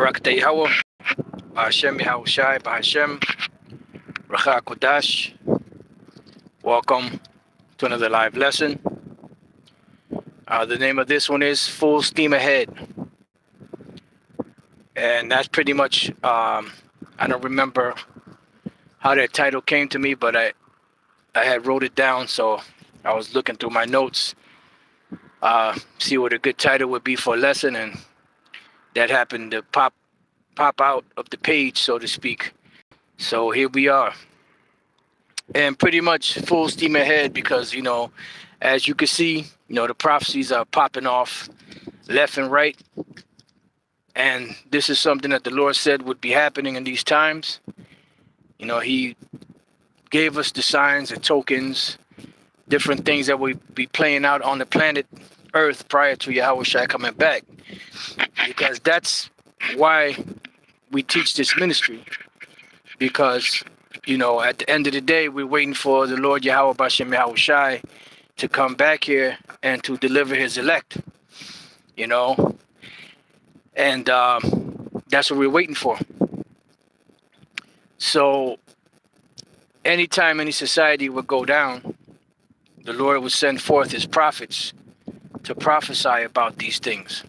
Barakatah Yahweh, Hashem Yahushai, Bahashem, Racha Kodash. Welcome to another live lesson. The name of this one is Full Steam Ahead. And that's pretty much, I don't remember how that title came to me, but I had wrote it down, so I was looking through my notes, see what a good title would be for a lesson, and that happened to pop out of the page, so to speak. So here we are. And pretty much full steam ahead because, as you can see, the prophecies are popping off left and right. And this is something that the Lord said would be happening in these times. He gave us the signs and tokens, different things that will be playing out on the planet Earth prior to Yahushua coming back. Because that's why we teach this ministry. Because, at the end of the day, we're waiting for the Lord Yahweh Bashem Yahushai to come back here and to deliver his elect. And that's what we're waiting for. So anytime any society would go down, the Lord would send forth his prophets to prophesy about these things.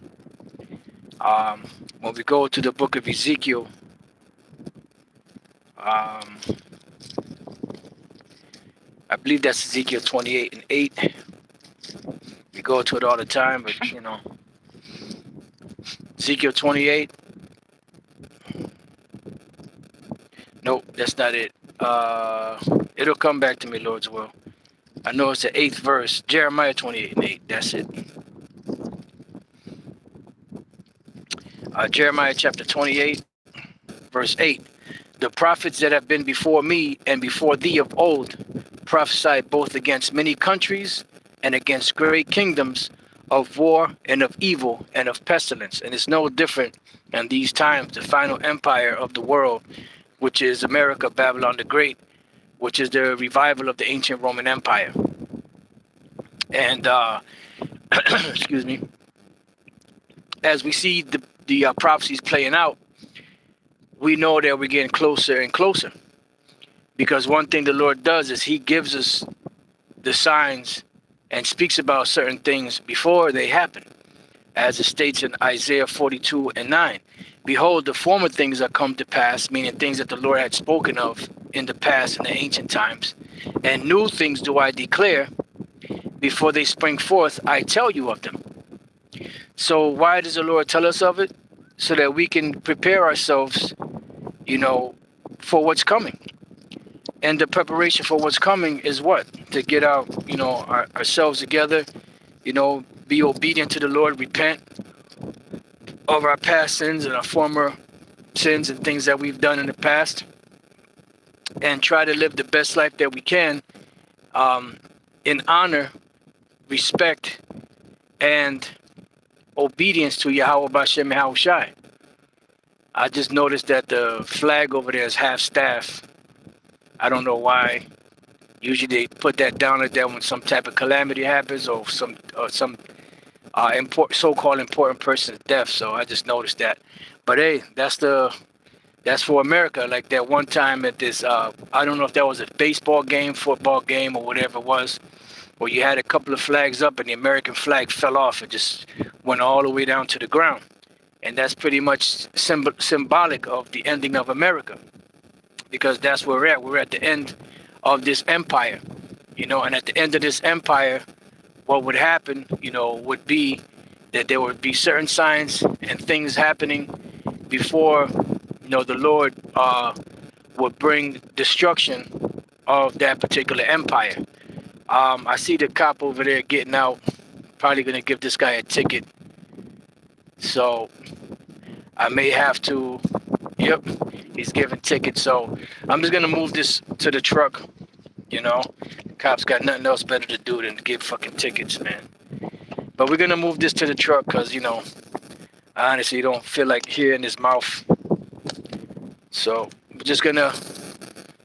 When we go to the book of Ezekiel, I believe that's Ezekiel 28:8. We go to it all the time, but Ezekiel 28. Nope, that's not it. It'll come back to me, Lord's will. I know it's the 8th verse, Jeremiah 28:8. That's it. Jeremiah chapter 28, verse 8. The prophets that have been before me and before thee of old prophesied both against many countries and against great kingdoms of war and of evil and of pestilence. And it's no different in these times. The final empire of the world, which is America, Babylon the Great, which is the revival of the ancient Roman Empire. And excuse me, as we see the prophecies playing out, we know that we're getting closer and closer. Because one thing the Lord does is he gives us the signs and speaks about certain things before they happen. As it states in Isaiah 42:9. Behold, the former things are come to pass, meaning things that the Lord had spoken of in the past, in the ancient times. And new things do I declare, before they spring forth, I tell you of them. So why does the Lord tell us of it? So that we can prepare ourselves, for what's coming. And the preparation for what's coming is what? To get ourselves together, be obedient to the Lord, repent of our past sins and our former sins and things that we've done in the past, and try to live the best life that we can in honor, respect, and obedience to Yahweh Bashem Yahushai. I just noticed that the flag over there is half staff. I don't know why. Usually they put that down like that when some type of calamity happens or some so-called important person's death. So I just noticed that. But hey, that's for America. Like that one time at this, I don't know if that was a baseball game, football game, or whatever it was, where you had a couple of flags up and the American flag fell off and just went all the way down to the ground. And that's pretty much symbolic of the ending of America. Because that's where we're at. We're at the end of this empire, and at the end of this empire, what would happen, would be that there would be certain signs and things happening before, the Lord would bring destruction of that particular empire. I see the cop over there getting out, probably going to give this guy a ticket. So I may have to, yep, he's giving tickets. So I'm just going to move this to the truck, The cops got nothing else better to do than to give fucking tickets, man. But we're going to move this to the truck because, I honestly don't feel like hearing his mouth. So we're just going to,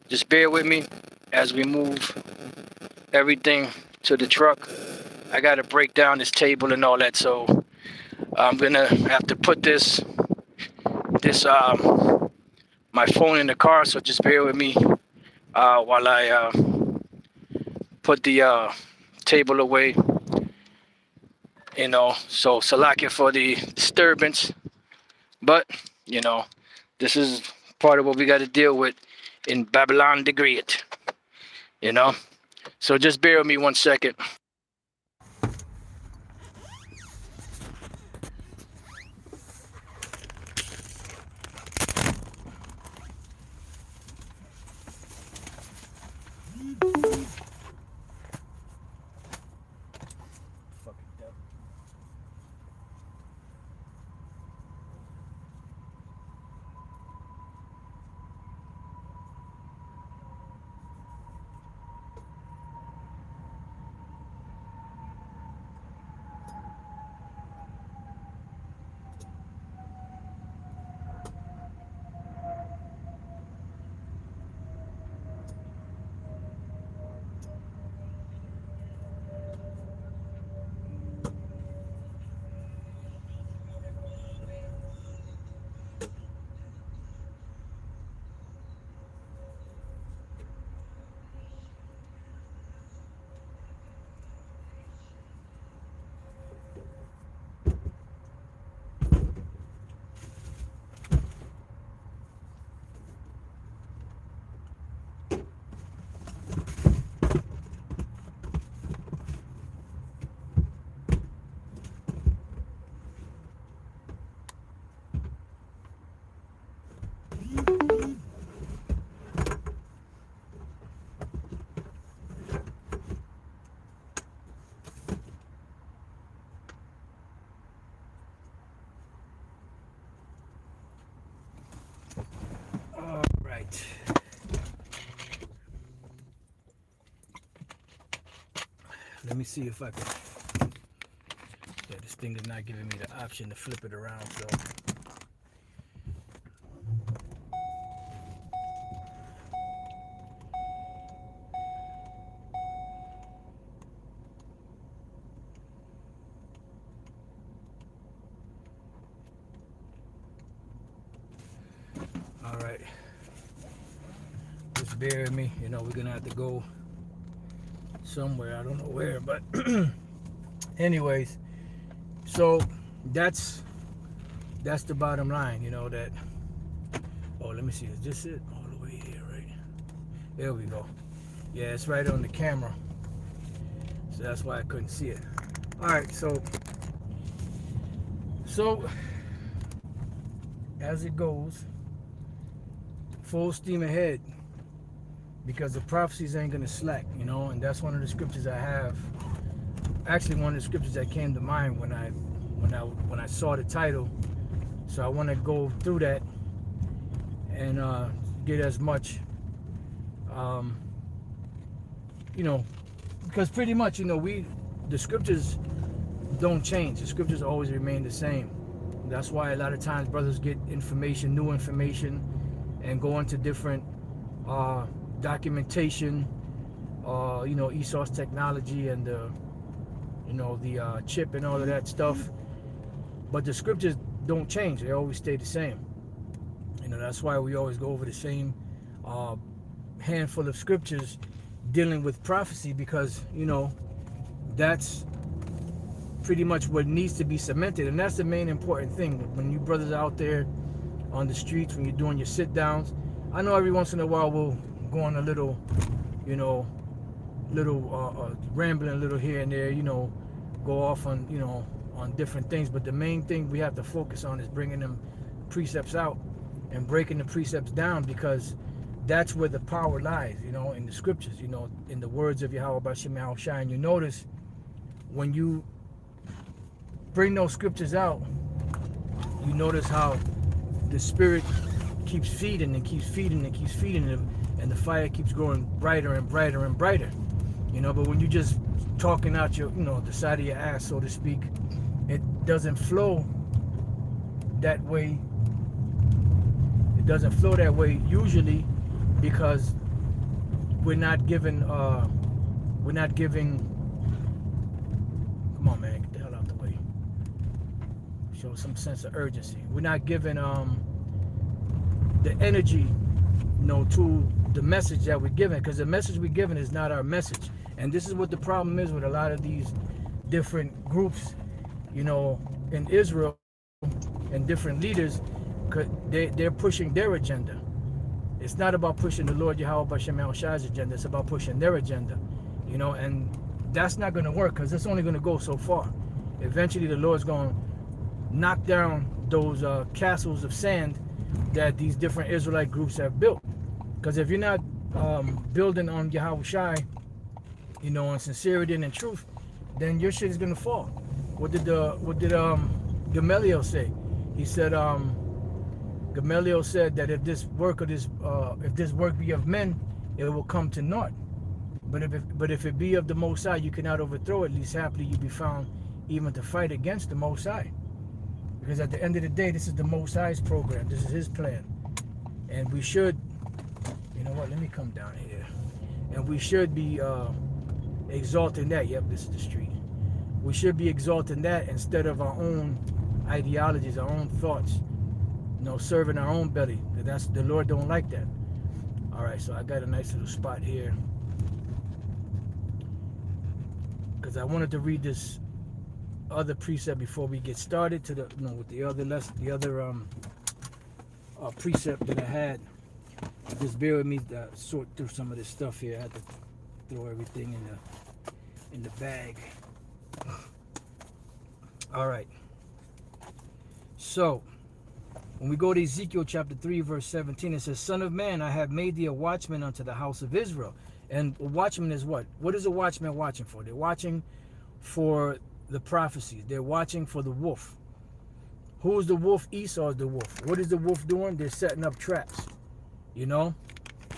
just bear with me as we move everything to the truck. I got to break down this table and all that. So I'm going to have to put this this my phone in the car, so just bear with me while I put the table away. So Salakia for the disturbance, but this is part of what we got to deal with in Babylon the Great. So just bear with me 1 second. Right. Let me see if I can. Yeah, this thing is not giving me the option to flip it around, so. All right. Just bear with me. We're gonna have to go somewhere. I don't know where, but anyways, so that's the bottom line. That. Oh, let me see. Is this it? All the way here, right? There we go. Yeah, it's right on the camera, so that's why I couldn't see it. All right, so as it goes, full steam ahead, because the prophecies ain't gonna slack, and that's one of the scriptures I have. Actually, one of the scriptures that came to mind when I saw the title. So I want to go through that and get as much, because pretty much, the scriptures don't change. The scriptures always remain the same. That's why a lot of times brothers get new information, and go into different documentation, Esau's technology and the chip and all of that stuff. But the scriptures don't change. They always stay the same. That's why we always go over the same handful of scriptures dealing with prophecy, because, that's pretty much what needs to be cemented. And that's the main important thing. When you brothers out there on the streets, when you're doing your sit downs, I know every once in a while we'll go on a little, rambling a little here and there, go off on, on different things. But the main thing we have to focus on is bringing them precepts out and breaking the precepts down, because that's where the power lies, in the scriptures, in the words of Yahweh Bashim Yahushua. And you notice when you bring those scriptures out, you notice how the spirit keeps feeding and keeps feeding and keeps feeding them, and the fire keeps growing brighter and brighter and brighter. But when you just talking out your, the side of your ass, so to speak, it doesn't flow that way. It doesn't flow that way usually, because we're not giving, come on, man, get the hell out the way. Show some sense of urgency. We're not giving the energy, to the message that we're given, because the message we're given is not our message. And this is what the problem is with a lot of these different groups, in Israel, and different leaders, because they're pushing their agenda. It's not about pushing the Lord Yahweh Bashem Shai's agenda. It's about pushing their agenda, and that's not going to work, because it's only going to go so far. Eventually, the Lord's going to knock down those castles of sand that these different Israelite groups have built. Because if you're not building on Yahweh Shai, on sincerity and in truth, then your shit is going to fall. What did Gamaliel say? He said, Gamaliel said that if this work be of men, it will come to naught. But if it be of the Most High, you cannot overthrow it. Least happily you be found even to fight against the Most High. Because at the end of the day, this is the Most High's program. This is His plan, and we should, let me come down here, and we should be exalting that. Yep, this is the street. We should be exalting that instead of our own ideologies, our own thoughts. Serving our own belly. That's the Lord don't like that. All right, so I got a nice little spot here because I wanted to read this other precept before we get started to with the other precept that I had. Just bear with me to sort through some of this stuff here. I had to throw everything in the bag. All right. So when we go to Ezekiel chapter 3, verse 17, it says, "Son of man, I have made thee a watchman unto the house of Israel." And a watchman is what? What is a watchman watching for? They're watching for the prophecies. They're watching for the wolf. Who is the wolf? Esau is the wolf. What is the wolf doing? They're setting up traps. And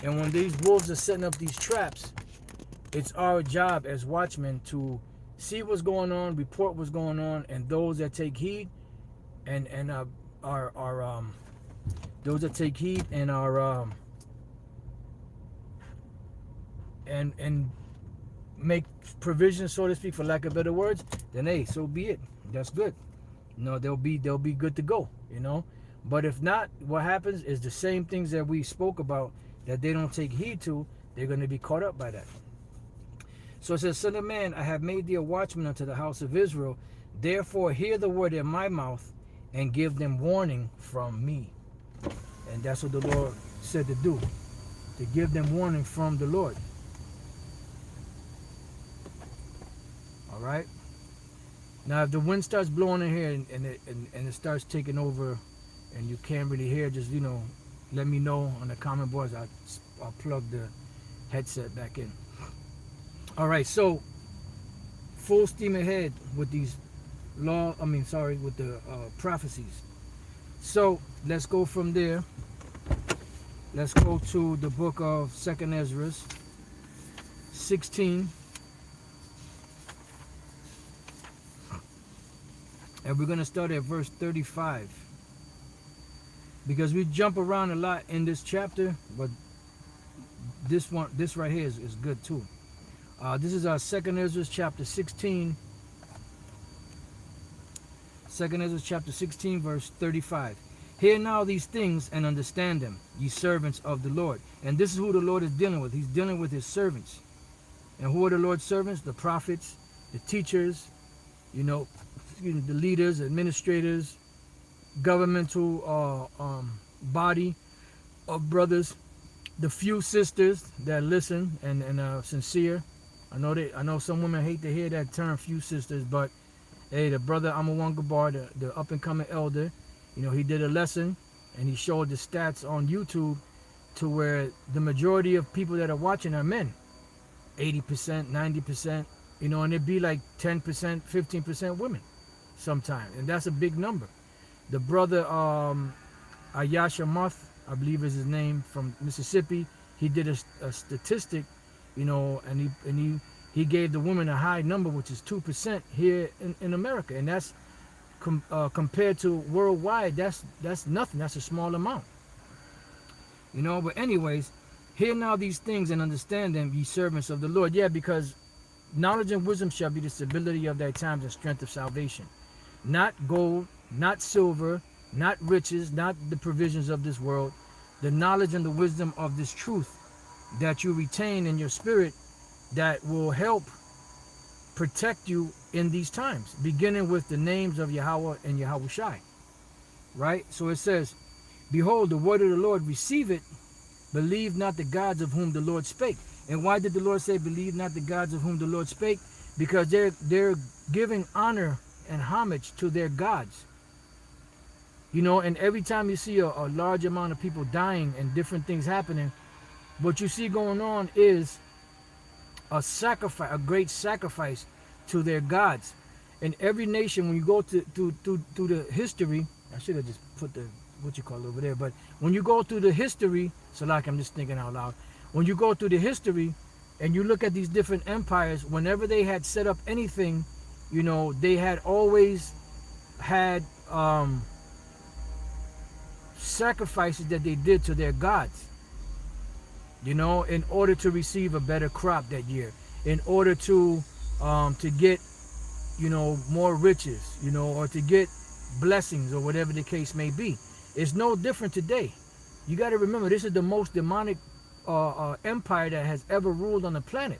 when these wolves are setting up these traps, it's our job as watchmen to see what's going on, report what's going on, and those that take heed and those that take heed and are and make provisions, so to speak, for lack of better words, then hey, so be it. That's good. They'll be good to go. But if not, what happens is the same things that we spoke about that they don't take heed to, they're going to be caught up by that. So it says, "Son of man, I have made thee a watchman unto the house of Israel. Therefore hear the word in my mouth and give them warning from me." And that's what the Lord said to do, to give them warning from the Lord. All right. Now, if the wind starts blowing in here and it starts taking over, and you can't really hear, just let me know on the comment boards. I'll plug the headset back in. All right. So full steam ahead with these with the prophecies. So let's go from there. Let's go to the book of 2nd Ezra 16. And we're going to start at verse 35. Because we jump around a lot in this chapter, but this right here is good too. This is our 2nd Ezra chapter 16. 2nd Ezra chapter 16, verse 35. "Hear now these things and understand them, ye servants of the Lord." And this is who the Lord is dealing with. He's dealing with His servants. And who are the Lord's servants? The prophets, the teachers, the leaders, administrators, governmental body of brothers, the few sisters that listen and are sincere. I know some women hate to hear that term, few sisters, but hey, the brother Amawan Gabar, the up and coming elder, he did a lesson and he showed the stats on YouTube to where the majority of people that are watching are men. 80%, 90%, and it'd be like 10%, 15% women sometimes. And that's a big number. The brother Ayasha Muth, I believe is his name, from Mississippi, he did a statistic, and he gave the women a high number, which is 2% here in America. And that's compared to worldwide, that's nothing. That's a small amount. But anyways, hear now these things and understand them, ye servants of the Lord. Yeah, because knowledge and wisdom shall be the stability of thy times and strength of salvation. Not gold, not silver, not riches, not the provisions of this world, the knowledge and the wisdom of this truth that you retain in your spirit that will help protect you in these times, beginning with the names of Yahweh and Yahweh Shai. Right? So it says, behold, the word of the Lord, receive it, believe not the gods of whom the Lord spake. And why did the Lord say, believe not the gods of whom the Lord spake? Because they're giving honor and homage to their gods. You know, and every time you see a large amount of people dying and different things happening, what you see going on is a sacrifice, a great sacrifice to their gods. In every nation, when you go to the history, I should have just put the what you call it over there, but when you go through the history, so like I'm just thinking out loud, when you go through the history and you look at these different empires, whenever they had set up anything, you know, they had always had sacrifices that they did to their gods, you know, in order to receive a better crop that year, in order to get, you know, more riches, you know, or to get blessings or whatever the case may be. It's no different today. You got to remember, this is the most demonic empire that has ever ruled on the planet.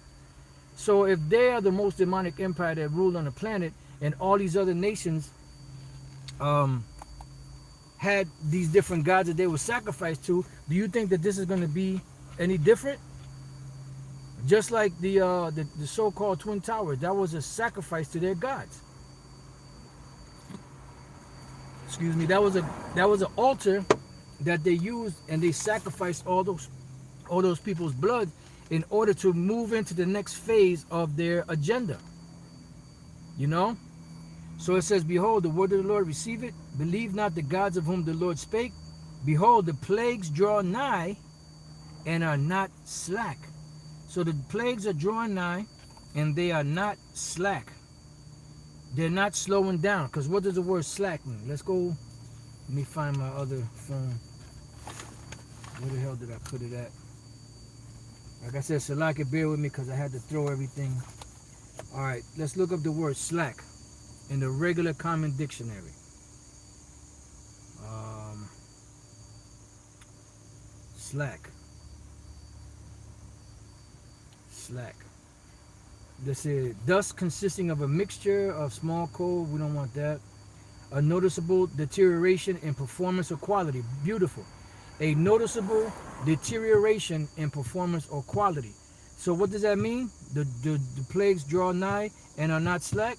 So if they are the most demonic empire that ruled on the planet, and all these other nations had these different gods that they were sacrificed to, do you think that this is going to be any different? Just like the so-called Twin Towers, that was a sacrifice to their gods. Excuse me, that was an altar that they used, and they sacrificed all those people's blood in order to move into the next phase of their agenda. You know? So it says, behold, the word of the Lord, receive it. Believe not the gods of whom the Lord spake. Behold, the plagues draw nigh and are not slack. So the plagues are drawing nigh and they are not slack. They're not slowing down. Because what does the word slack mean? Let's go. Let me find my other phone. Where the hell did I put it at? Like I said, Salaki, bear with me because I had to throw everything. All right, let's look up the word slack in the regular common dictionary. Slack. This is dust consisting of a mixture of small cold. We don't want that. A noticeable deterioration in performance or quality. Beautiful. A noticeable deterioration in performance or quality. So what does that mean? The plagues draw nigh and are not slack.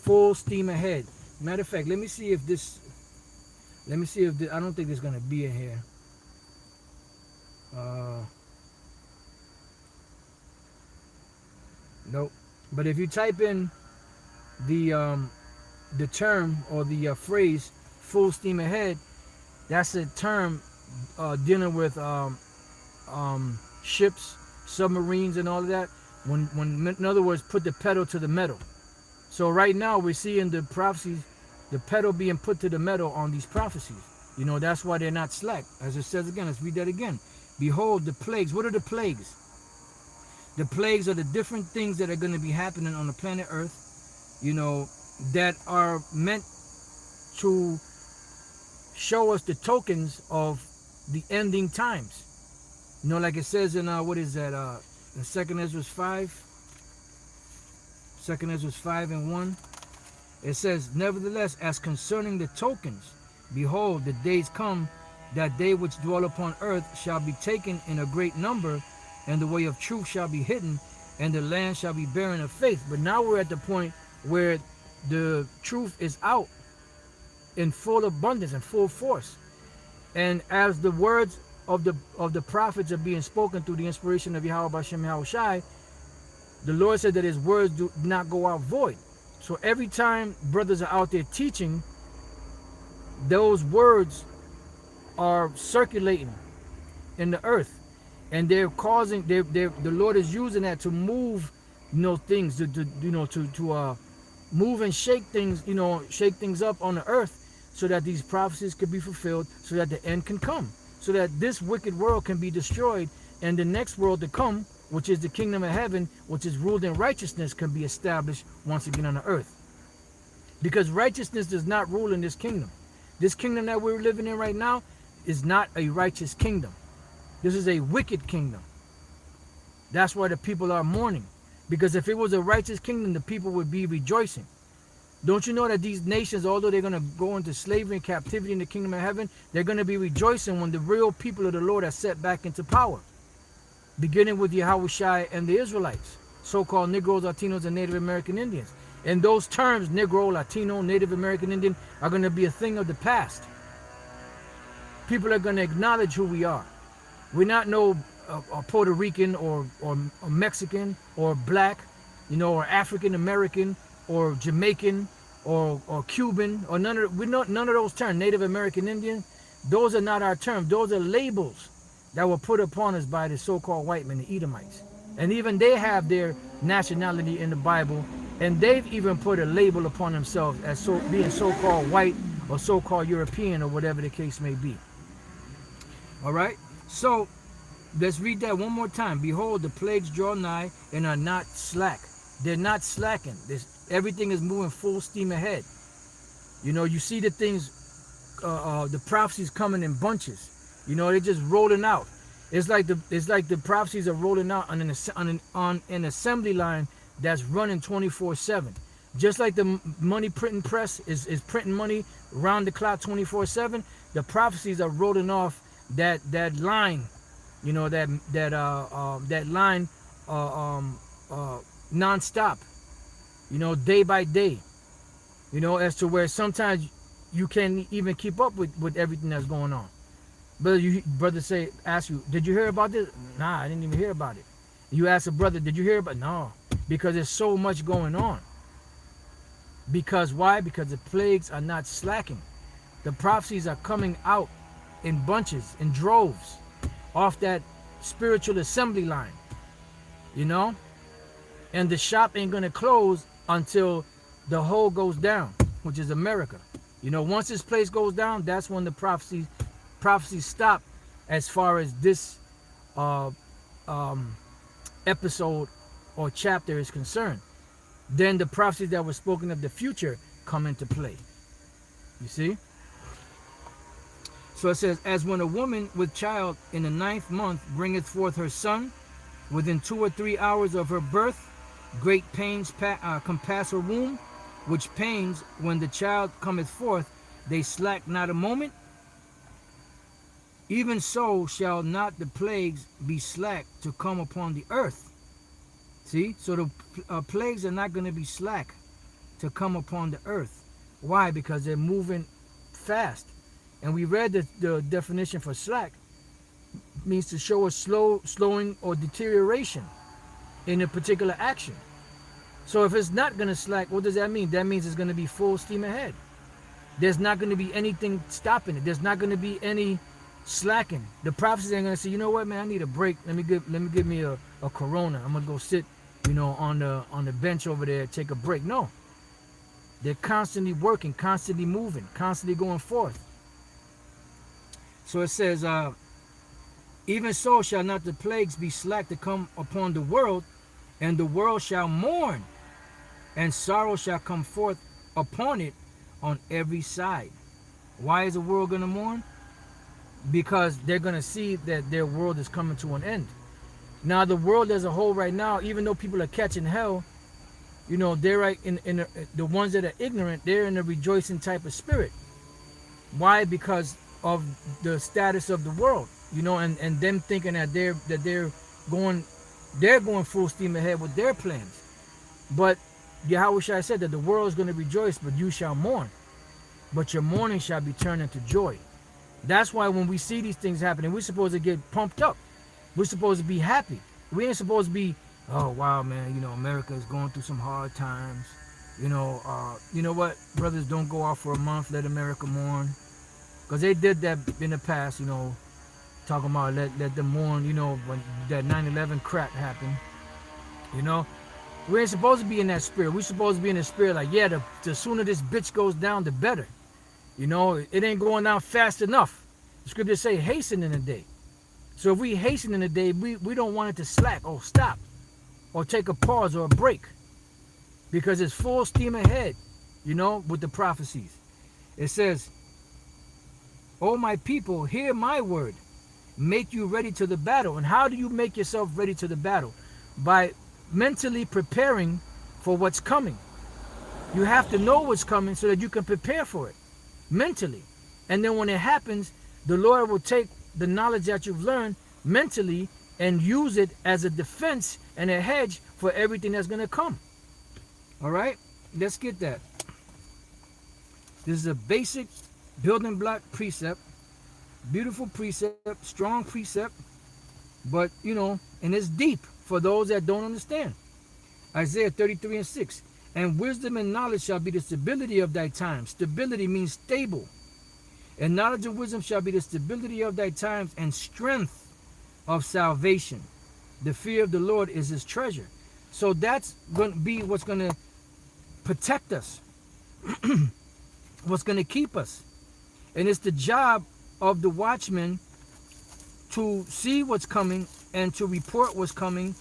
Full steam ahead. Matter of fact, let me see if this, I don't think there's going to be in here. Nope. But if you type in the term or the phrase full steam ahead, that's a term dealing with ships, submarines, and all of that. When in other words, put the pedal to the metal. So right now we're seeing the prophecies, the pedal being put to the metal on these prophecies. You know, that's why they're not slack. As it says again, let's read that again. Behold, the plagues. What are the plagues? The plagues are the different things that are going to be happening on the planet Earth, you know, that are meant to show us the tokens of the ending times. You know, like it says in, what is that, in 2 Ezra 5? 2 Ezra 5 and 1. It says, nevertheless, as concerning the tokens, behold, the days come that they which dwell upon earth shall be taken in a great number, and the way of truth shall be hidden, and the land shall be barren of faith. But now we're at the point where the truth is out in full abundance and full force. And as the words of the prophets are being spoken through the inspiration of Yahweh Bashem Yahweh Shai, the Lord said that his words do not go out void. So every time brothers are out there teaching, those words are circulating in the earth. And they're causing, the Lord is using that to move, you know, things, to move and shake things, you know, shake things up on the earth, so that these prophecies could be fulfilled, so that the end can come, so that this wicked world can be destroyed, and the next world to come, which is the kingdom of heaven, which is ruled in righteousness, can be established once again on the earth. Because righteousness does not rule in this kingdom. This kingdom that we're living in right now, is not a righteous kingdom. This is a wicked kingdom. That's why the people are mourning. Because if it was a righteous kingdom, the people would be rejoicing. Don't you know that these nations, although they're going to go into slavery and captivity in the kingdom of heaven, they're going to be rejoicing when the real people of the Lord are set back into power. Beginning with Yahushua and the Israelites, so-called Negroes, Latinos, and Native American Indians. And those terms, Negro, Latino, Native American Indian, are going to be a thing of the past. People are going to acknowledge who we are. We're not no Puerto Rican or Mexican or black, or African American or Jamaican or Cuban or none of those terms. Native American Indian, those are not our terms. Those are labels that were put upon us by the so-called white men, the Edomites. And even they have their nationality in the Bible, and they've even put a label upon themselves as being so-called white or so-called European or whatever the case may be. All right, so let's read that one more time. Behold, the plagues draw nigh and are not slack. They're not slacking. Everything is moving full steam ahead. You see the things, the prophecies coming in bunches. They're just rolling out. It's like the prophecies are rolling out on an assembly line that's running 24/7. Just like the money printing press is printing money round the clock 24/7. The prophecies are rolling off that line, that line non-stop, day by day, as to where sometimes you can't even keep up with everything that's going on. Brother ask you, did you hear about this? Nah, I didn't even hear about it. You ask a brother, did you hear about it? No, because there's so much going on. Because why? Because the plagues are not slacking. The prophecies are coming out in bunches, in droves, off that spiritual assembly line, and the shop ain't gonna close until the whole goes down, which is America. Once this place goes down, that's when the prophecies stop as far as this episode or chapter is concerned. Then the prophecies that were spoken of the future come into play. You see? So it says, as when a woman with child in the 9th month bringeth forth her son, within 2 or 3 hours of her birth, great pains compass her womb, which pains, when the child cometh forth, they slack not a moment. Even so shall not the plagues be slack to come upon the earth. See? So the plagues are not going to be slack to come upon the earth. Why? Because they're moving fast. And we read the definition for slack means to show a slowing or deterioration in a particular action. So if it's not going to slack, what does that mean? That means it's going to be full steam ahead. There's not going to be anything stopping it. There's not going to be any slacking. The prophecies ain't going to say, you know what, man, I need a break. Let me give me a Corona. I'm going to go sit, on the bench over there, take a break. No. They're constantly working, constantly moving, constantly going forth. So it says, even so shall not the plagues be slack to come upon the world, and the world shall mourn, and sorrow shall come forth upon it on every side. Why is the world going to mourn? Because they're going to see that their world is coming to an end. Now the world as a whole right now, even though people are catching hell, they're right in the ones that are ignorant, they're in a rejoicing type of spirit. Why? Because of the status of the world, and them thinking that they're going full steam ahead with their plans. But Yahushua said that the world is going to rejoice, but you shall mourn. But your mourning shall be turned into joy. That's why when we see these things happening, we're supposed to get pumped up. We're supposed to be happy. We ain't supposed to be, oh wow, man, America is going through some hard times. You know what, brothers, don't go out for a month, let America mourn. Because they did that in the past, talking about let them mourn, when that 9/11 crap happened. We ain't supposed to be in that spirit. We're supposed to be in the spirit like, yeah, the sooner this bitch goes down, the better. It ain't going down fast enough. The scriptures say hasten in the day. So if we hasten in the day, we don't want it to slack or stop or take a pause or a break, because it's full steam ahead, with the prophecies. It says, O my people, hear my word. Make you ready to the battle. And how do you make yourself ready to the battle? By mentally preparing for what's coming. You have to know what's coming so that you can prepare for it mentally. And then when it happens, the Lord will take the knowledge that you've learned mentally and use it as a defense and a hedge for everything that's going to come. All right? Let's get that. This is a basic building block precept. Beautiful precept, strong precept, but, and it's deep for those that don't understand. Isaiah 33:6. And wisdom and knowledge shall be the stability of thy times. Stability means stable. And knowledge and wisdom shall be the stability of thy times and strength of salvation. The fear of the Lord is his treasure. So that's going to be what's going to protect us. What's going to keep us. And it's the job of the watchman to see what's coming and to report what's coming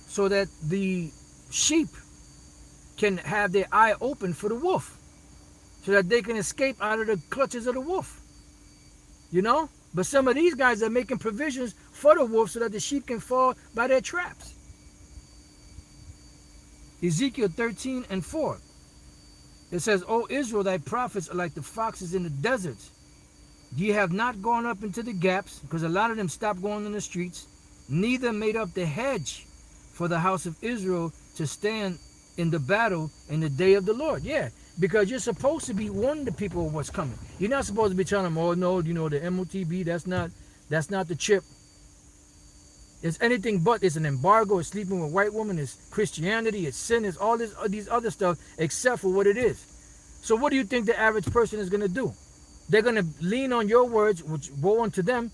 so that the sheep can have their eye open for the wolf, so that they can escape out of the clutches of the wolf. But some of these guys are making provisions for the wolf so that the sheep can fall by their traps. Ezekiel 13:4. It says, O Israel, thy prophets are like the foxes in the deserts. Ye have not gone up into the gaps, because a lot of them stopped going in the streets, neither made up the hedge for the house of Israel to stand in the battle in the day of the Lord. Yeah, because you're supposed to be warning the people of what's coming. You're not supposed to be telling them, oh no, the MOTB, that's not the chip. It's anything but. It's an embargo. It's sleeping with white women. It's Christianity. It's sin. It's all these other stuff except for what it is. So what do you think the average person is going to do? They're going to lean on your words, which woe unto them.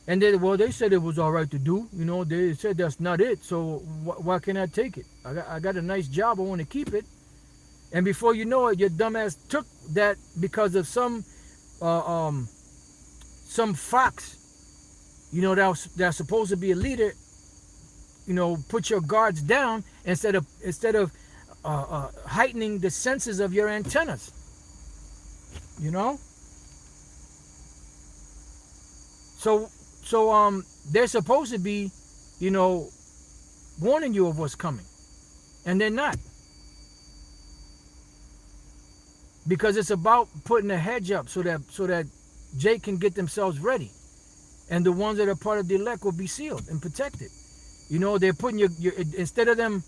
And they said it was all right to do. They said that's not it. So why can't I take it? I got a nice job. I want to keep it. And before you know it, your dumbass took that because of some fox, that's supposed to be a leader. Put your guards down instead of heightening the senses of your antennas. So they're supposed to be, warning you of what's coming, and they're not, because it's about putting a hedge up so that Jake can get themselves ready, and the ones that are part of the elect will be sealed and protected. They're putting your instead of them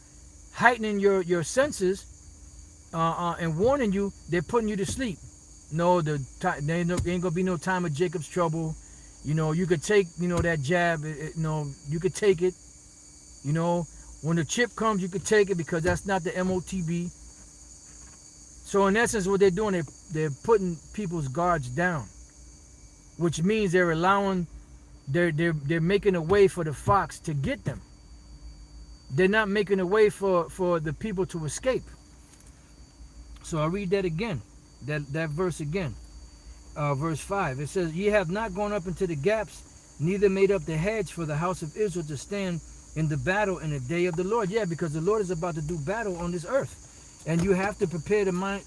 heightening your senses and warning you, they're putting you to sleep. No, there ain't gonna be no time of Jacob's trouble. You could take, that jab, you could take it. When the chip comes, you could take it because that's not the MOTB. So in essence, what they're doing, they're putting people's guards down, which means they're making a way for the fox to get them. They're not making a way for the people to escape. So I'll read that again, that verse again. Verse 5, it says, ye have not gone up into the gaps, neither made up the hedge for the house of Israel to stand in the battle in the day of the Lord. Yeah, because the Lord is about to do battle on this earth, and you have to prepare the minds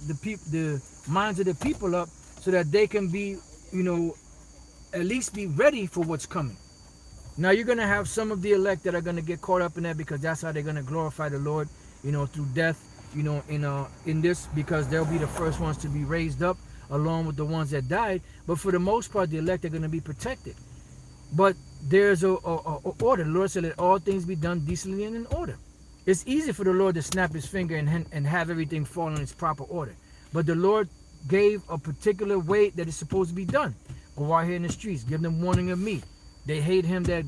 of the people up so that they can be, at least be ready for what's coming. Now you're going to have some of the elect that are going to get caught up in that, because that's how they're going to glorify the Lord, through death, in this, because they'll be the first ones to be raised up along with the ones that died. But for the most part, the elect are going to be protected. But there's a order. The Lord said, let all things be done decently and in order. It's easy for the Lord to snap his finger and have everything fall in its proper order. But the Lord gave a particular way that it's supposed to be done. Go out here in the streets, give them warning of me. They hate him that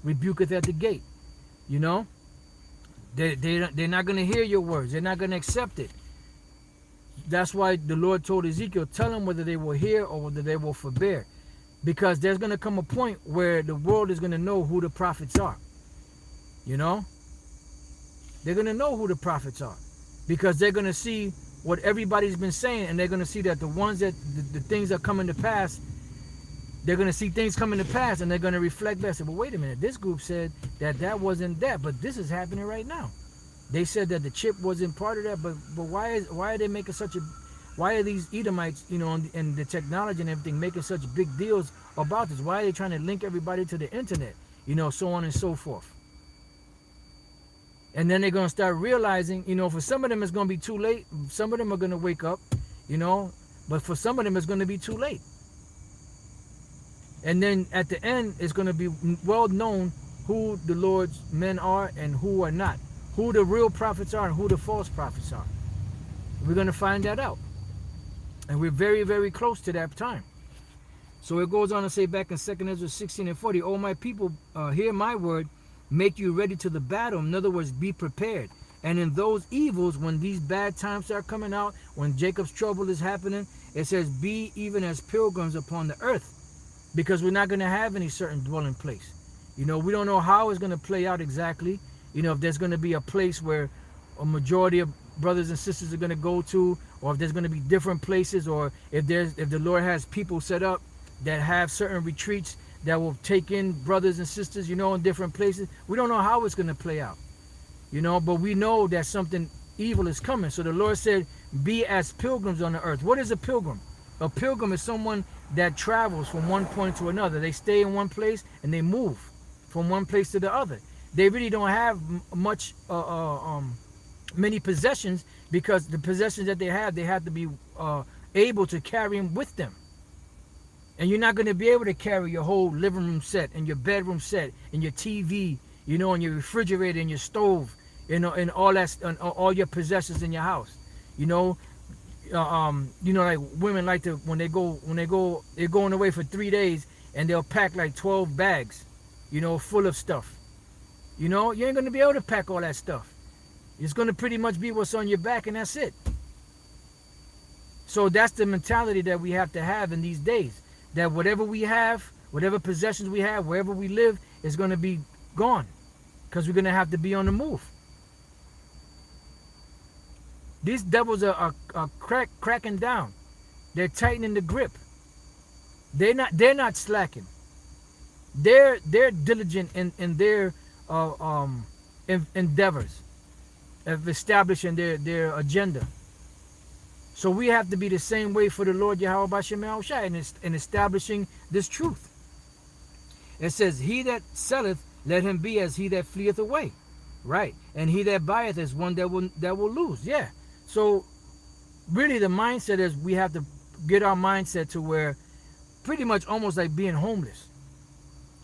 rebuketh at the gate. They're not going to hear your words. They're not going to accept it. That's why the Lord told Ezekiel, tell them whether they will hear or whether they will forbear. Because there's going to come a point where the world is going to know who the prophets are. They're going to know who the prophets are. Because they're going to see what everybody's been saying, and they're going to see that the ones that, the things that come into pass, they're going to see things coming to pass, and they're going to reflect back. Say, well, wait a minute, this group said that wasn't that, but this is happening right now. They said that the chip wasn't part of that, but why are they making such a Why are these Edomites, and the technology and everything making such big deals about this? Why are they trying to link everybody to the internet? So on and so forth. And then they're going to start realizing, for some of them it's going to be too late. Some of them are going to wake up, but for some of them it's going to be too late. And then at the end, it's going to be well known who the Lord's men are and who are not. Who the real prophets are and who the false prophets are. We're going to find that out. And we're very, very close to that time. So it goes on to say back in 2 Ezra 16 and 40, "O my people, hear my word, make you ready to the battle." In other words, be prepared. And in those evils, when these bad times are coming out, when Jacob's trouble is happening, it says, "Be even as pilgrims upon the earth." Because we're not going to have any certain dwelling place. We don't know how it's going to play out exactly. If there's going to be a place where a majority of brothers and sisters are going to go to, or if there's going to be different places, or if the Lord has people set up that have certain retreats that will take in brothers and sisters, in different places. We don't know how it's going to play out, but we know that something evil is coming. So the Lord said, "Be as pilgrims on the earth." What is a pilgrim? A pilgrim is someone that travels from one point to another. They stay in one place and they move from one place to the other. They really don't have much, many possessions, because the possessions that they have to be able to carry them with them. And you're not going to be able to carry your whole living room set and your bedroom set and your TV, and your refrigerator and your stove, and all that, and all your possessions in your house. Like women like to, when they're going away for 3 days, and they'll pack like 12 bags, full of stuff. You ain't going to be able to pack all that stuff. It's going to pretty much be what's on your back, and that's it. So that's the mentality that we have to have in these days. That whatever we have, whatever possessions we have, wherever we live, is going to be gone. Because we're going to have to be on the move. These devils are cracking down. They're tightening the grip. They're not slacking. They're diligent in their endeavors of establishing their agenda. So we have to be the same way for the Lord Yahweh B'Shem Yahushua in establishing this truth. It says, "He that selleth, let him be as he that fleeth away." Right. "And he that buyeth is one that will lose." Yeah. So really the mindset is, we have to get our mindset to where pretty much almost like being homeless.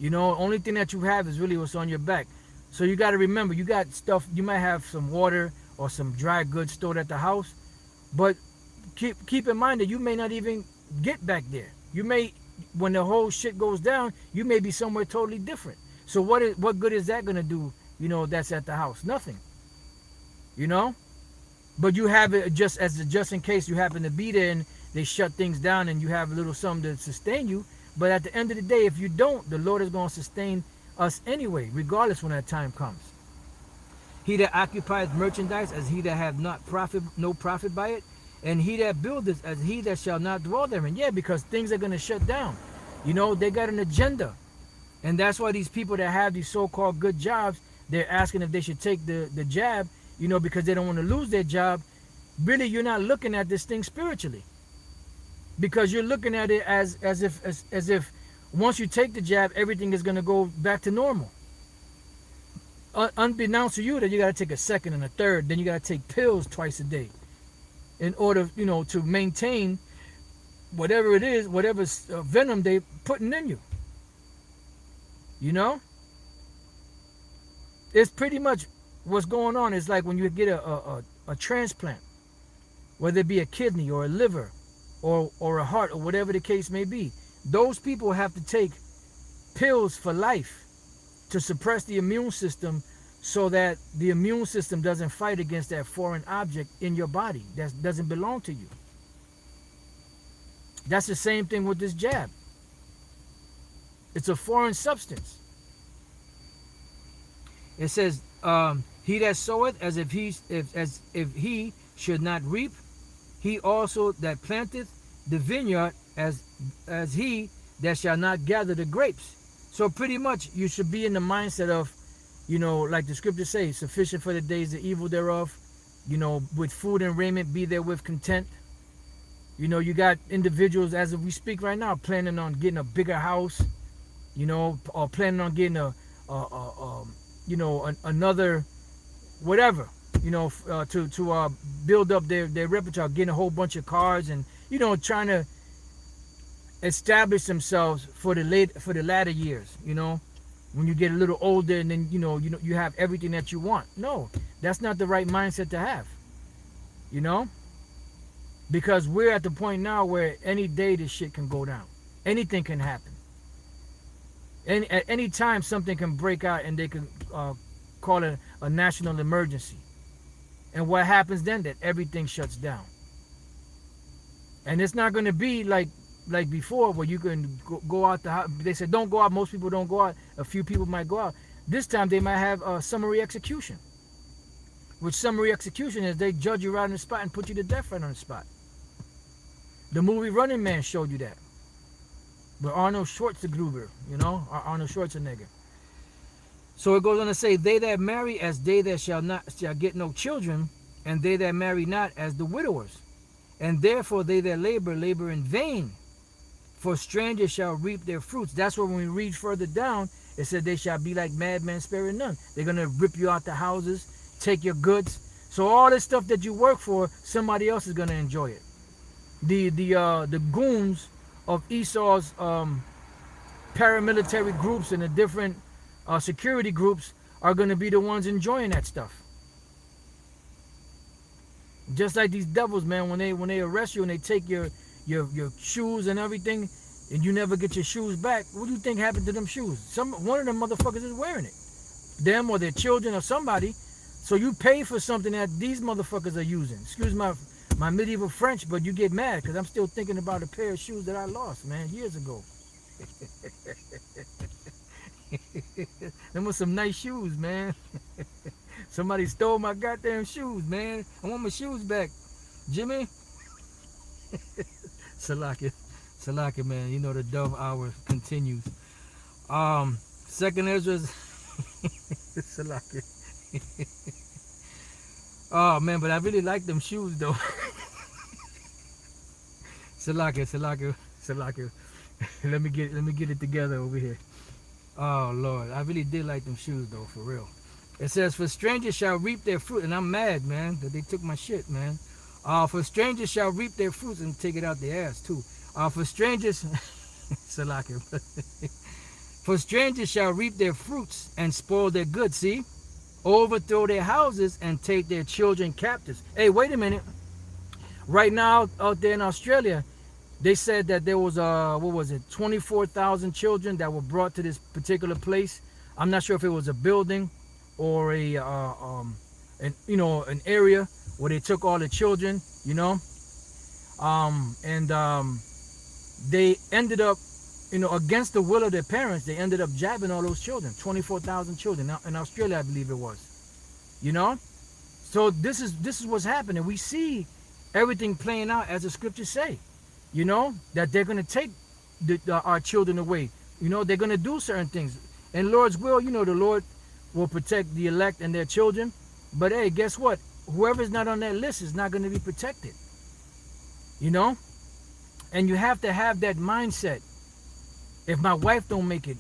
Only thing that you have is really what's on your back. So you got to remember, you got stuff, you might have some water or some dry goods stored at the house, but keep in mind that you may not even get back there. You may, when the whole shit goes down, you may be somewhere totally different. So what good is that going to do, that's at the house? Nothing. But you have it just in case you happen to be there and they shut things down and you have a little something to sustain you. But at the end of the day, if you don't, the Lord is going to sustain us anyway, regardless when that time comes. "He that occupieth merchandise, as he that hath no profit by it, and he that buildeth, as he that shall not dwell therein." Yeah, because things are going to shut down. They got an agenda. And that's why these people that have these so-called good jobs, they're asking if they should take the jab, because they don't want to lose their job. Really, you're not looking at this thing spiritually. Because you're looking at it as if once you take the jab, everything is going to go back to normal. Unbeknownst to you, that you got to take a second and a third, then you got to take pills twice a day in order, to maintain whatever it is, whatever venom they putting in you. It's pretty much what's going on. It's like when you get a transplant, whether it be a kidney or a liver or a heart or whatever the case may be. Those people have to take pills for life to suppress the immune system, so that the immune system doesn't fight against that foreign object in your body that doesn't belong to you. That's the same thing with this jab. It's a foreign substance. It says, "He that soweth, as if he should not reap, he also that planteth the vineyard, as he that shall not gather the grapes." So pretty much you should be in the mindset of, like the scriptures say, "Sufficient for the days the evil thereof, with food and raiment be therewith content." You know, you got individuals as we speak right now planning on getting a bigger house, you know, or planning on getting you know, another whatever, you know, to build up their repertoire, getting a whole bunch of cars, and you know, trying to establish themselves for the latter years. You know, when you get a little older, and then you have everything that you want. No, that's not the right mindset to have. You know, because we're at the point now where any day this shit can go down. Anything can happen. And at any time something can break out, and they can call it a national emergency. And what happens then? That everything shuts down. And it's not going to be like before, where you can go out the house. They said don't go out. Most people don't go out. A few people might go out. This time they might have a summary execution. Which summary execution is they judge you right on the spot and put you to death right on the spot. The movie Running Man showed you that. With Arnold Schwarzenegger, you know, Arnold Schwarzenegger. So it goes on to say, they that marry as they that shall get no children, and they that marry not as the widowers. And therefore they that labor in vain. For strangers shall reap their fruits. That's where when we read further down, it said they shall be like madmen sparing none. They're going to rip you out the houses, take your goods. So all this stuff that you work for, somebody else is going to enjoy it. The goons of Esau's paramilitary groups and the different security groups are going to be the ones enjoying that stuff. Just like these devils, man, when they arrest you and they take your shoes and everything, and you never get your shoes back, what do you think happened to them shoes? One of them motherfuckers is wearing it. Them or their children or somebody. So you pay for something that these motherfuckers are using. Excuse my medieval French, but you get mad because I'm still thinking about a pair of shoes that I lost, man, years ago. Them were some nice shoes, man. Somebody stole my goddamn shoes, man. I want my shoes back. Jimmy? Salaki, man. You know the dove hour continues. Second Ezra's Salaki. Oh man, but I really like them shoes though. Salaki. let me get it together over here. Oh Lord, I really did like them shoes though, for real. It says, for strangers shall reap their fruit, and I'm mad, man, that they took my shit, man. For strangers shall reap their fruits and take it out their ass too. For strangers, Salaki. For strangers shall reap their fruits and spoil their goods. See, overthrow their houses and take their children captives. Hey, wait a minute. Right now, out there in Australia, they said that there was 24,000 children that were brought to this particular place. I'm not sure if it was a building or an area where they took all the children, you know, they ended up, against the will of their parents, they ended up jabbing all those children, 24,000 children. Now, in Australia, I believe it was, So this is what's happening. We see everything playing out as the scriptures say, that they're going to take our children away. They're going to do certain things. And Lord's will, the Lord will protect the elect and their children. But hey, guess what? Whoever's not on that list is not going to be protected. And you have to have that mindset. If my wife don't make it,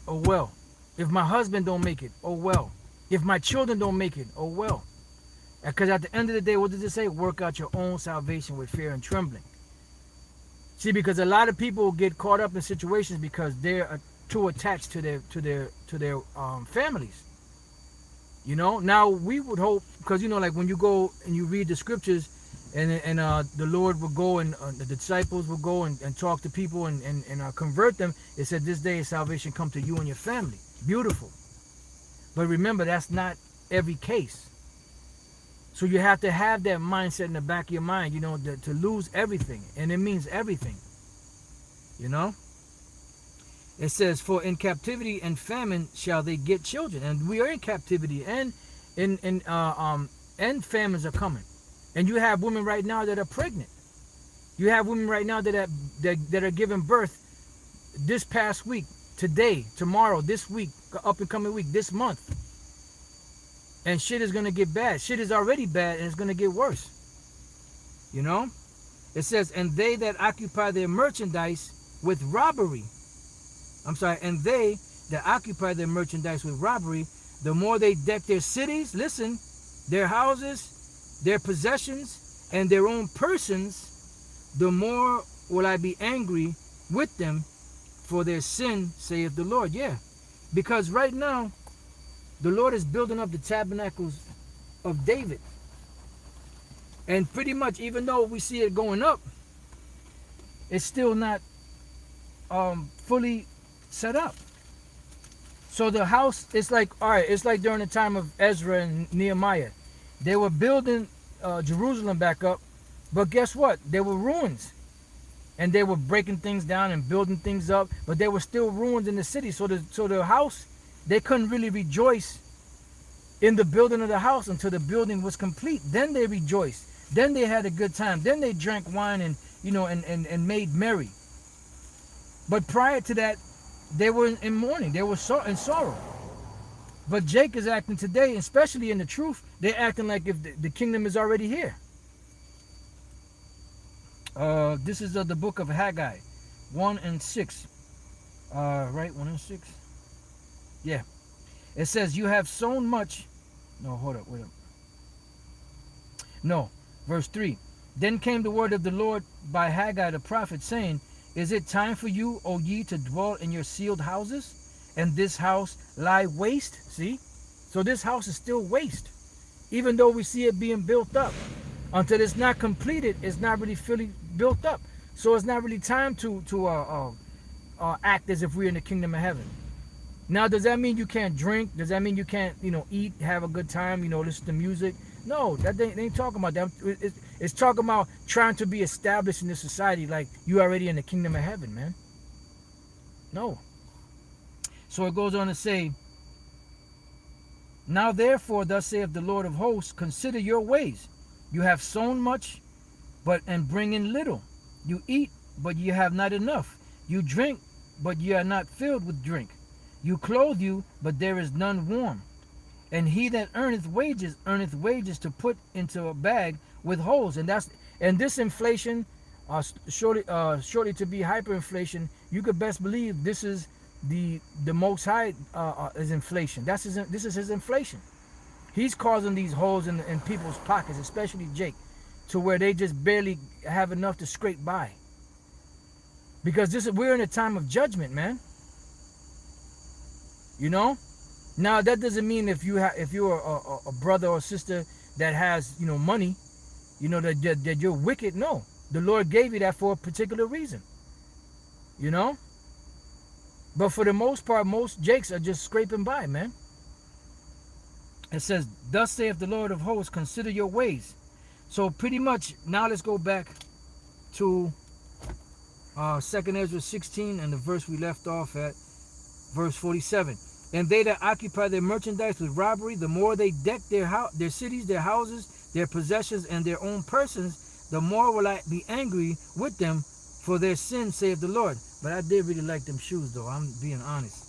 oh well. If my husband don't make it, oh well. If my children don't make it, oh well. Because at the end of the day, what does it say? Work out your own salvation with fear and trembling. See, because a lot of people get caught up in situations because they're too attached to their families. Now we would hope, because like when you go and you read the scriptures, and the Lord will go and the disciples will go and talk to people and convert them. It said, this day of salvation come to you and your family. Beautiful. But remember, that's not every case. So you have to have that mindset in the back of your mind, to lose everything. And it means everything. It says, for in captivity and famine shall they get children. And we are in captivity, and famines are coming. And you have women right now that are pregnant. You have women right now that are giving birth this past week, today, tomorrow, this week, up and coming week, this month. And shit is going to get bad. Shit is already bad, and it's going to get worse. It It says, and they that occupy their merchandise with robbery. And they that occupy their merchandise with robbery, the more they deck their cities, listen, their houses, their possessions, and their own persons, the more will I be angry with them for their sin, saith the Lord. Yeah, because right now, the Lord is building up the tabernacles of David. And pretty much, even though we see it going up, it's still not fully set up. So the house, it's like, all right, it's like during the time of Ezra and Nehemiah. They were building Jerusalem back up, but guess what? There were ruins. And they were breaking things down and building things up, but there were still ruins in the city. So the house, they couldn't really rejoice in the building of the house until the building was complete. Then they rejoiced. Then they had a good time. Then they drank wine and, you know, and made merry. But prior to that, they were in mourning. They were in sorrow. But Jake is acting today, especially in the truth, they're acting like if the kingdom is already here. This is the book of Haggai, 1 and 6. Right, 1 and 6. Yeah. It says, you have sown much. No, hold up, wait up. No, verse 3. Then came the word of the Lord by Haggai the prophet, saying, is it time for you, O ye, to dwell in your sealed houses, and this house lie waste? See? So this house is still waste, even though we see it being built up. Until it's not completed, it's not really fully built up. So it's not really time to act as if we're in the kingdom of heaven. Now, does that mean you can't drink? Does that mean you can't, you know, eat, have a good time, you know, listen to music? No, they ain't talking about that. It's talking about trying to be established in this society like you already in the kingdom of heaven, man. No. So it goes on to say, now therefore, thus saith the Lord of hosts, consider your ways. You have sown much, and bring in little. You eat, but you have not enough. You drink, but you are not filled with drink. You clothe you, but there is none warm. And he that earneth wages to put into a bag with holes. And this inflation, shortly to be hyperinflation, you could best believe this is the Most High is inflation. This is his inflation. He's causing these holes in people's pockets, especially Jake, to where they just barely have enough to scrape by. Because we're in a time of judgment, man. You know? Now that doesn't mean if you're a brother or sister that has, you know, money, you know, that you're wicked. No. The Lord gave you that for a particular reason. You know? But for the most part, most Jakes are just scraping by, man. It says, thus saith the Lord of hosts, consider your ways. So pretty much, now let's go back to 2 Ezra 16 and the verse we left off at, verse 47. And they that occupy their merchandise with robbery, the more they deck their cities, their houses, their possessions, and their own persons, the more will I be angry with them for their sin, saith the Lord. But I did really like them shoes, though. I'm being honest.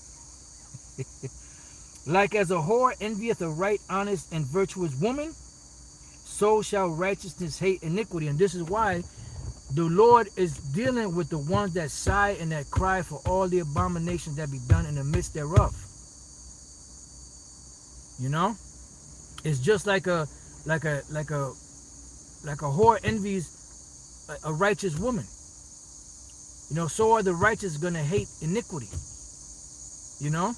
Like as a whore envieth a right, honest, and virtuous woman, so shall righteousness hate iniquity. And this is why the Lord is dealing with the ones that sigh and that cry for all the abominations that be done in the midst thereof. You know, it's just like a whore envies a righteous woman. You know, so are the righteous gonna hate iniquity. You know.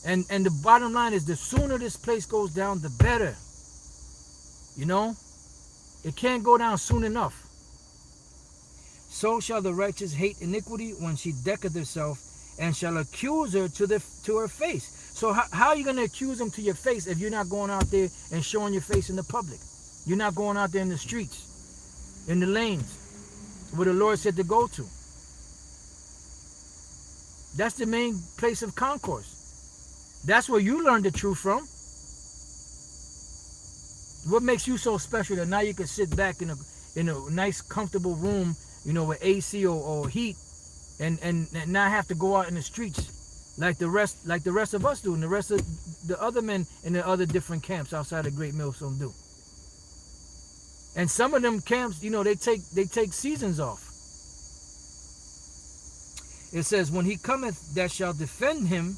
And the bottom line is, the sooner this place goes down, the better. You know? It can't go down soon enough. So shall the righteous hate iniquity when she decketh herself, and shall accuse her to her face. So how are you going to accuse them to your face if you're not going out there and showing your face in the public? You're not going out there in the streets, in the lanes, where the Lord said to go to. That's the main place of concourse. That's where you learn the truth from. What makes you so special that now you can sit back in a nice, comfortable room, you know, with AC or heat, and not have to go out in the streets like the rest of us do, and the rest of the other men in the other different camps outside of Great Millstone do. And some of them camps, they take seasons off. It says, when he cometh that shall defend him,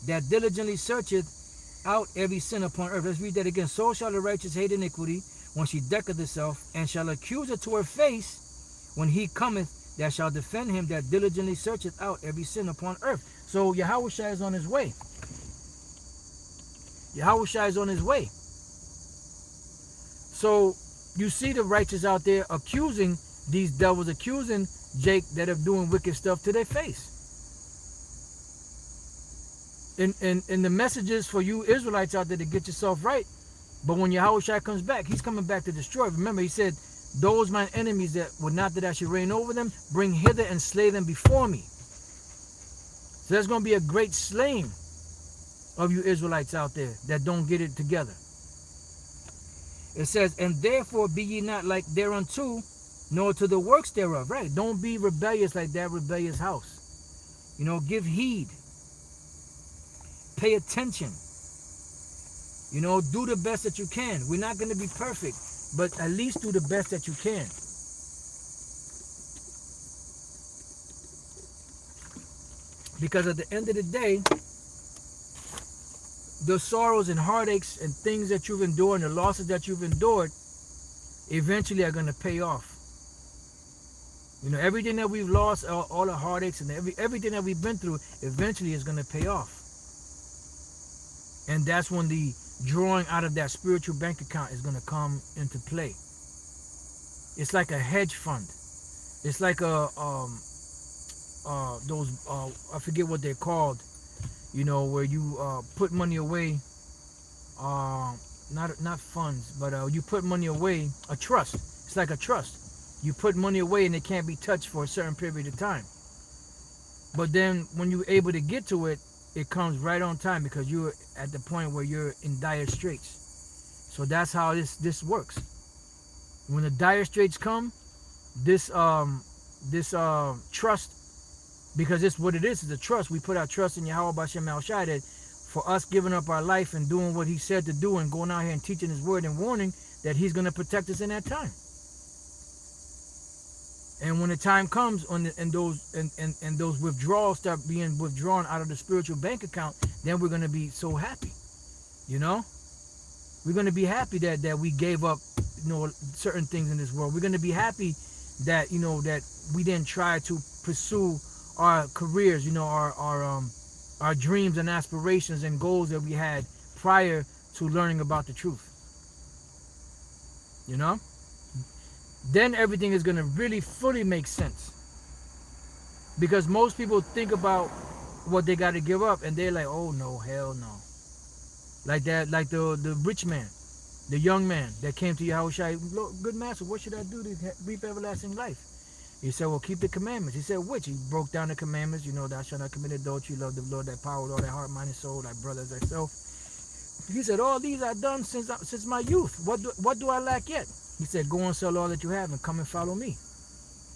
that diligently searcheth out every sin upon earth. Let's read that again. So shall the righteous hate iniquity when she decketh herself, and shall accuse her to her face when he cometh that shall defend him, that diligently searcheth out every sin upon earth. So Yahushua is on his way. Yahushua is on his way. So you see the righteous out there accusing these devils, accusing Jake that are doing wicked stuff to their face. And the messages for you Israelites out there to get yourself right. But when Yahushua comes back, he's coming back to destroy. Remember, he said, those mine enemies that would not that I should reign over them, bring hither and slay them before me. So there's going to be a great slaying of you Israelites out there that don't get it together. It says, and therefore be ye not like thereunto, nor to the works thereof. Right? Don't be rebellious like that rebellious house. Give heed. Pay attention. Do the best that you can. We're not going to be perfect, but at least do the best that you can. Because at the end of the day, the sorrows and heartaches and things that you've endured and the losses that you've endured eventually are going to pay off. Everything that we've lost, all the heartaches and everything that we've been through, eventually is going to pay off. And that's when the drawing out of that spiritual bank account is going to come into play. It's like a hedge fund. It's like those I forget what they're called, where you put money away, not funds, but you put money away, a trust. It's like a trust. You put money away and it can't be touched for a certain period of time. But then when you're able to get to it, it comes right on time because you're at the point where you're in dire straits. So that's how this works. When the dire straits come, this trust, because it's what it is a trust. We put our trust in Yahweh B'Shem El Shai, that for us giving up our life and doing what he said to do and going out here and teaching his word and warning that he's going to protect us in that time. And when the time comes and those withdrawals start being withdrawn out of the spiritual bank account, then we're going to be so happy. We're going to be happy that we gave up certain things in this world. We're going to be happy that that we didn't try to pursue our careers, our dreams and aspirations and goals that we had prior to learning about the truth. Then everything is going to really fully make sense. Because most people think about what they got to give up and they're like, oh no, hell no. Like that, like the rich man, the young man that came to Yahushua, Lord, good master, what should I do to reap everlasting life? He said, well, keep the commandments. He said, which? He broke down the commandments. Thou shalt not commit adultery, love the Lord thy power with all thy heart, mind, and soul, thy brother as thyself. He said, all these I've done since my youth. What do I lack yet? He said, go and sell all that you have and come and follow me.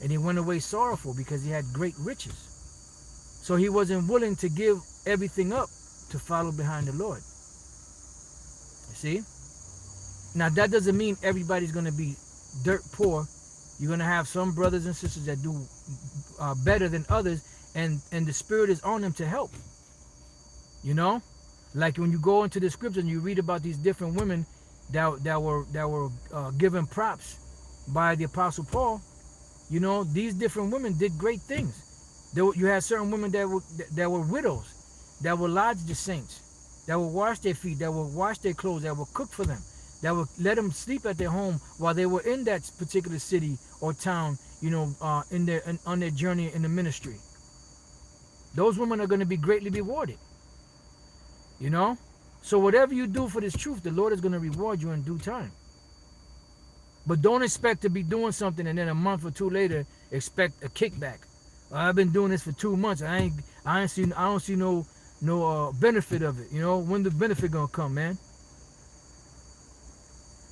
And he went away sorrowful because he had great riches. So he wasn't willing to give everything up to follow behind the Lord. You see? Now that doesn't mean everybody's going to be dirt poor. You're going to have some brothers and sisters that do better than others, and the Spirit is on them to help. Like when you go into the scripture and you read about these different women that were given props by the Apostle Paul, these different women did great things. You had certain women that were widows, that would lodge the saints, that would wash their feet, that would wash their clothes, that would cook for them, that would let them sleep at their home while they were in that particular city or town, on their journey in the ministry. Those women are going to be greatly rewarded. So whatever you do for this truth, the Lord is going to reward you in due time. But don't expect to be doing something and then a month or two later expect a kickback. I've been doing this for 2 months. I don't see no benefit of it. When the benefit gonna come, man?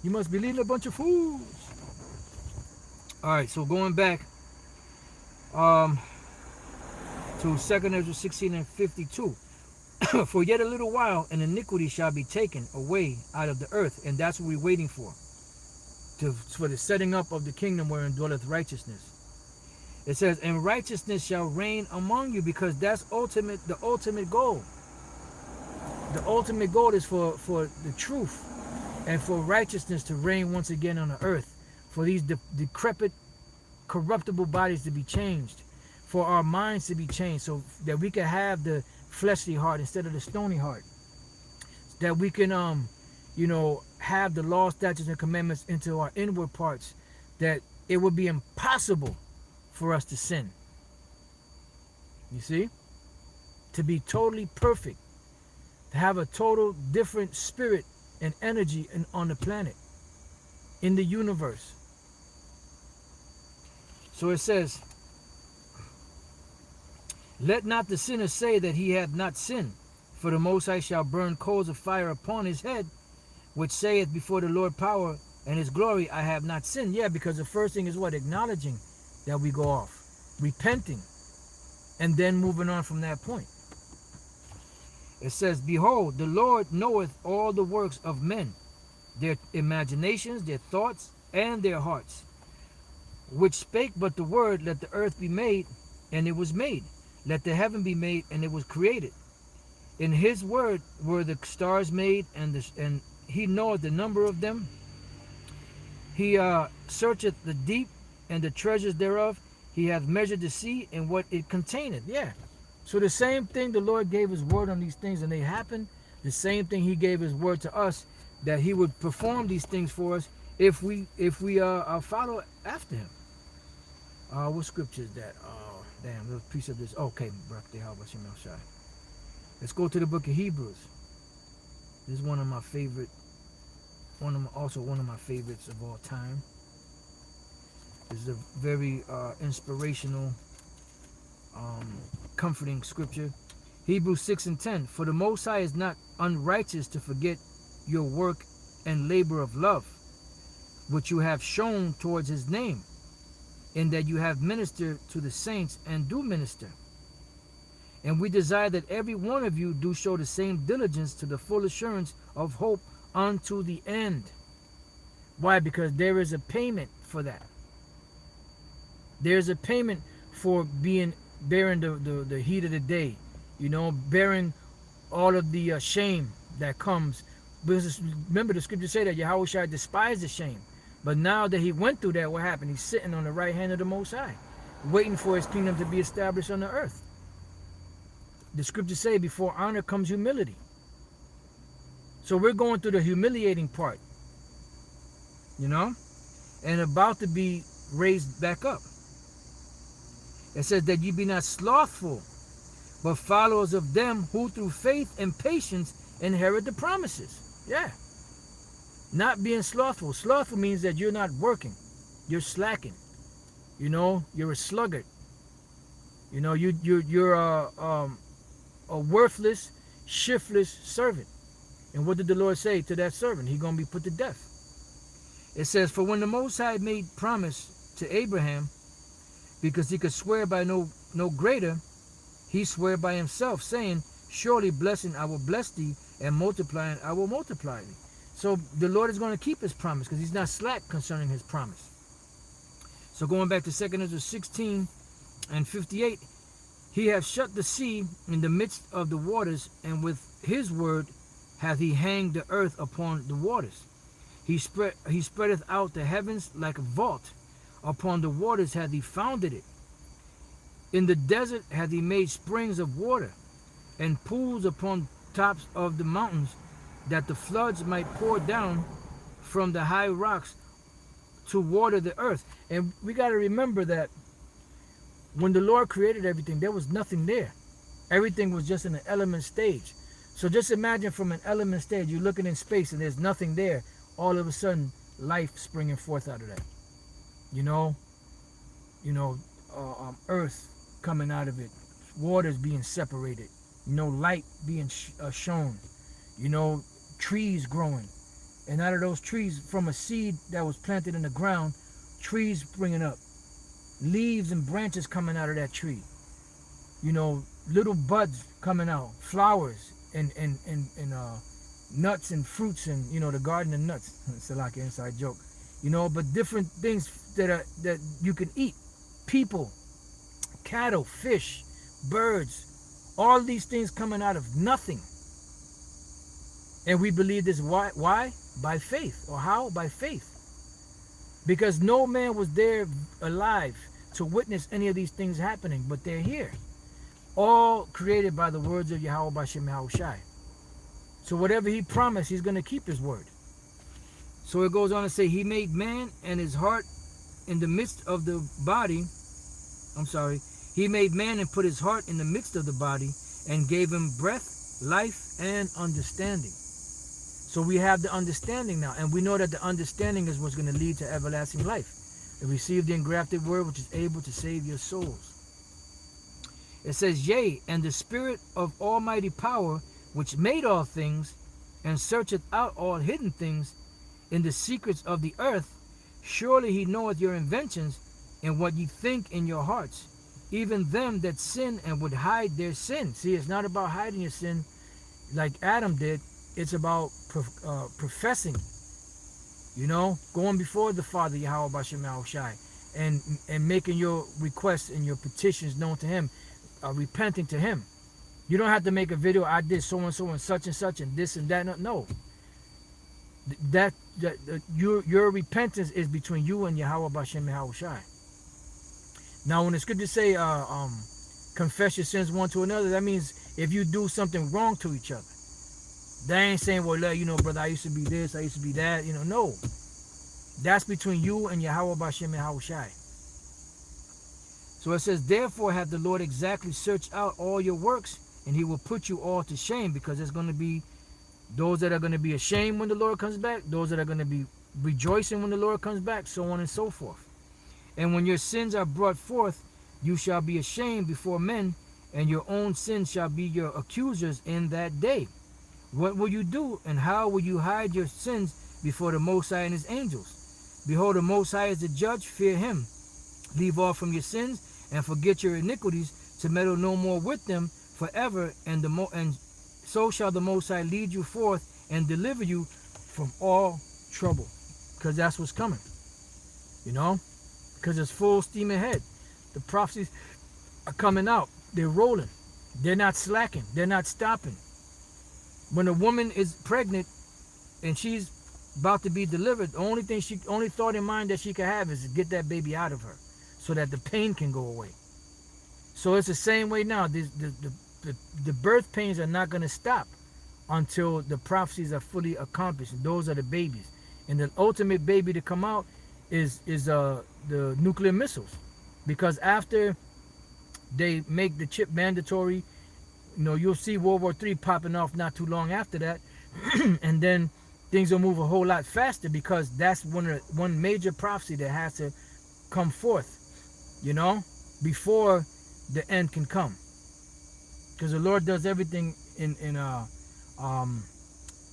You must be leading a bunch of fools. All right, so going back to 2 Ezra 16 and 52. For yet a little while, and iniquity shall be taken away out of the earth. And that's what we're waiting for. for the setting up of the kingdom wherein dwelleth righteousness. It says, and righteousness shall reign among you, because that's the ultimate goal. The ultimate goal is for the truth and for righteousness to reign once again on the earth, for these decrepit, corruptible bodies to be changed, for our minds to be changed, so that we can have the fleshly heart instead of the stony heart, that we can have the law, statutes, and commandments into our inward parts, that it would be impossible for us to sin. You see? To be totally perfect, to have a total different spirit and energy on the planet, in the universe. So it says, let not the sinner say that he hath not sinned, for the Most High shall burn coals of fire upon his head, which saith before the Lord power and his glory, I have not sinned. Yeah, because the first thing is what? Acknowledging that we go off, repenting, and then moving on from that point. It says, behold, the Lord knoweth all the works of men, their imaginations, their thoughts, and their hearts, which spake but the word, let the earth be made, and it was made. Let the heaven be made, and it was created. In his word were the stars made, and he knoweth the number of them. He searcheth the deep and the treasures thereof. He hath measured the sea and what it containeth. Yeah. So the same thing the Lord gave his word on these things, and they happened. The same thing he gave his word to us, that he would perform these things for us if we follow after him. What scripture is that? Damn, the precept is okay. Let's go to the book of Hebrews. This is one of my favorite. Also one of my favorites of all time. This is a very inspirational, comforting scripture. Hebrews 6:10. For the Most High is not unrighteous to forget your work and labor of love, which you have shown towards his name, in that you have ministered to the saints and do minister. And we desire that every one of you do show the same diligence to the full assurance of hope unto the end. Why? Because there is a payment for that. There's a payment for bearing the heat of the day, bearing all of the shame that comes. Because remember, the scripture say that Yahweh shall despise the shame. But now that he went through that, what happened? He's sitting on the right hand of the Most High, waiting for his kingdom to be established on the earth. The scriptures say, before honor comes humility. So we're going through the humiliating part, and about to be raised back up. It says that ye be not slothful, but followers of them who through faith and patience inherit the promises. Yeah. Not being slothful. Slothful means that you're not working. You're slacking. You're a sluggard. You're a worthless, shiftless servant. And what did the Lord say to that servant? He's going to be put to death. It says, for when the Most High made promise to Abraham, because he could swear by no greater, he swore by himself, saying, surely blessing I will bless thee, and multiplying I will multiply thee. So the Lord is going to keep his promise, because he's not slack concerning his promise. So going back to 2 Ezra 16 and 58, he hath shut the sea in the midst of the waters, and with his word hath he hanged the earth upon the waters. He spreadeth out the heavens like a vault. Upon the waters hath he founded it. In the desert hath he made springs of water, and pools upon tops of the mountains, that the floods might pour down from the high rocks to water the earth. And we got to remember that when the Lord created everything, there was nothing there. Everything was just in an element stage. So just imagine from an element stage, you're looking in space and there's nothing there. All of a sudden, life springing forth out of that. Earth coming out of it, waters being separated, light being shown, trees growing. And out of those trees, from a seed that was planted in the ground, trees springing up, leaves and branches coming out of that tree, little buds coming out, flowers and nuts and fruits, and the garden of nuts. It's like an inside joke. you know, but different things that you can eat. People, cattle, fish, birds, all these things coming out of nothing. And we believe this. Why? By faith. Or how? By faith. Because no man was there alive to witness any of these things happening, but they're here. All created by the words of Yahweh Bashem Yahushai. So whatever he promised, he's going to keep his word. So it goes on to say, he made man and his heart in the midst of the body. He made man and put his heart in the midst of the body and gave him breath, life, and understanding. So we have the understanding now, and we know that the understanding is what's going to lead to everlasting life. And receive the engrafted word which is able to save your souls. It says, yea, and the spirit of almighty power which made all things and searcheth out all hidden things in the secrets of the earth, surely he knoweth your inventions and what ye think in your hearts, even them that sin and would hide their sin. See, it's not about hiding your sin like Adam did. It's about professing, you know, going before the Father, Yahweh Bashem Yahushai, and making your requests and your petitions known to him, repenting to him. You don't have to make a video, I did so and such and this and that. No. Your repentance is between you and Yahweh Bashem Yahushai. Now, when the scriptures say confess your sins one to another, that means if you do something wrong to each other. They ain't saying, well, you know, brother, I used to be this, I used to be that. You know, no. That's between you and Yahweh Bashem Yahushai. So it says, therefore hath the Lord exactly searched out all your works, and he will put you all to shame, because there's going to be those that are going to be ashamed when the Lord comes back, those that are going to be rejoicing when the Lord comes back, so on and so forth. And when your sins are brought forth, you shall be ashamed before men, and your own sins shall be your accusers in that day. What will you do, and how will you hide your sins before the Most High and his angels? Behold, the Most High is the judge, fear him. Leave off from your sins, and forget your iniquities, to meddle no more with them forever, and so shall the Most High lead you forth, and deliver you from all trouble. Because that's what's coming. You know? Because it's full steam ahead. The prophecies are coming out. They're rolling. They're not slacking. They're not stopping. When a woman is pregnant and she's about to be delivered, the only thought in mind that she can have is to get that baby out of her, so that the pain can go away. So it's the same way now. The birth pains are not going to stop until the prophecies are fully accomplished. Those are the babies, and the ultimate baby to come out is the nuclear missiles, because after they make the chip mandatory, you know, you'll see World War III popping off not too long after that. And then things will move a whole lot faster, because that's one major prophecy that has to come forth, you know, before the end can come. Because the Lord does everything in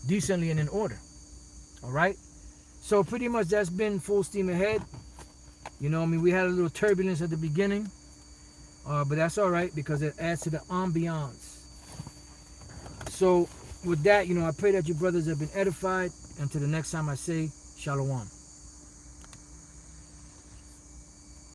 decently and in order. All right? So pretty much that's been full steam ahead. You know, I mean, we had a little turbulence at the beginning. But that's all right, because it adds to the ambiance. So with that, you know, I pray that you brothers have been edified. Until the next time I say, Shalom.